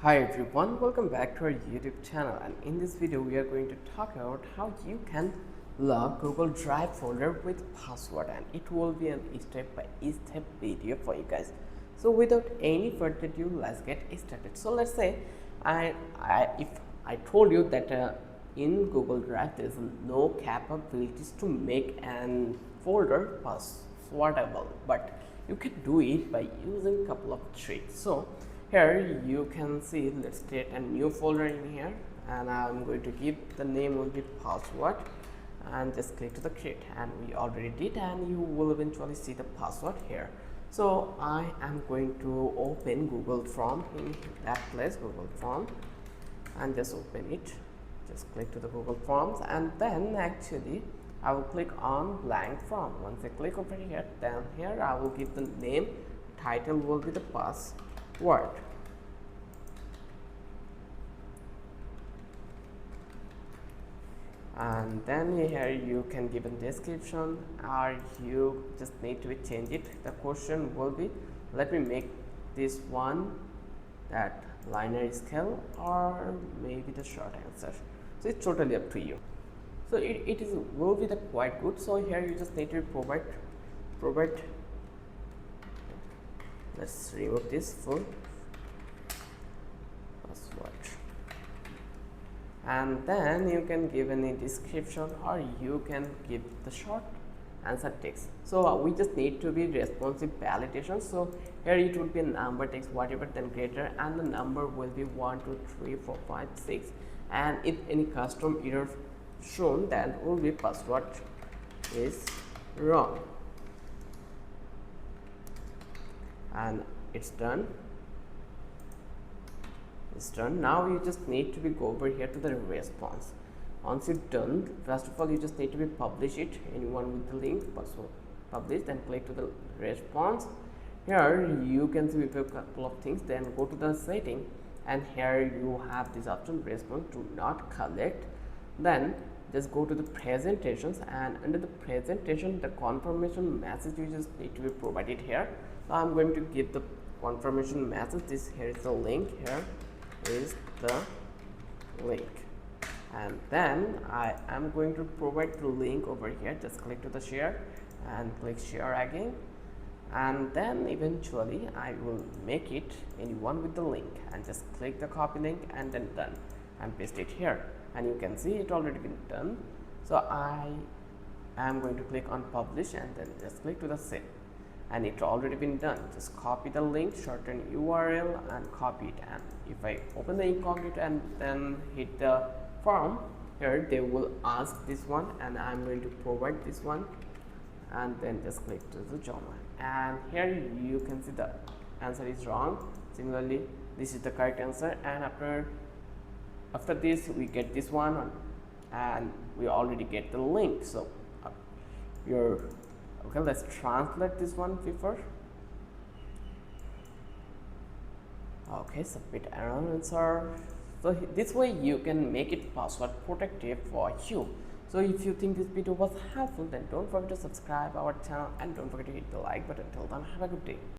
Hi everyone, welcome back to our YouTube channel, and in this video we are going to talk about how you can lock Google Drive folder with password, and it will be a step-by-step video for you guys. So without any further ado, let's get started. So let's say if I told you that in Google Drive there is no capabilities to make an folder passwordable, but you can do it by using couple of tricks. So here you can see, let's create a new folder in here, and I'm going to give the name will be password, and just click to the create, and we already did, and you will eventually see the password here. So I am going to open Google Form in that place, Google Form, and just open it. Just click to the Google Forms, and then actually I will click on blank form. Once I click over here, then here I will give the name, title will be the password, and then here you can give a description, or you just need to change it. The question will be, let me make this one that linear scale, or maybe the short answer. So it's totally up to you. So it will be the quite good. So here you just need to provide let's remove this full password, and then you can give any description, or you can give the short answer text. So we just need to be responsive validation. So here it will be a number text, whatever, then greater, and the number will be 1 2 3 4 5 6, and if any custom error shown, then will be password is wrong, and it's done. It's done. Now you just need to be go over here to the response. Once you're done, first of all you just need to be publish it, anyone with the link, password publish, then click to the response. Here you can see a couple of things, then go to the setting, and here you have this option, response do not collect. Then just go to the presentations, and under the presentation, the confirmation message you just need to be provided here. So I'm going to give the confirmation message. This here is the link, here is the link, and then I am going to provide the link over here. Just click to the share and click share again, and then eventually I will make it anyone with the link, and just click the copy link, and then done, and paste it here, and you can see it already been done. So I am going to click on publish, and then just click to the save, and it already been done. Just copy the link, shorten URL, and copy it, and if I open the incognito and then hit the form, here they will ask this one, and I'm going to provide this one, and then just click to the join, and here you can see the answer is wrong. Similarly, this is the correct answer, and after this we get this one, and we already get the link. So okay, let's translate this one before. Okay, submit error answer. So this way you can make it password protective for you. So if you think this video was helpful, then don't forget to subscribe our channel, and don't forget to hit the like button. Till then, have a good day.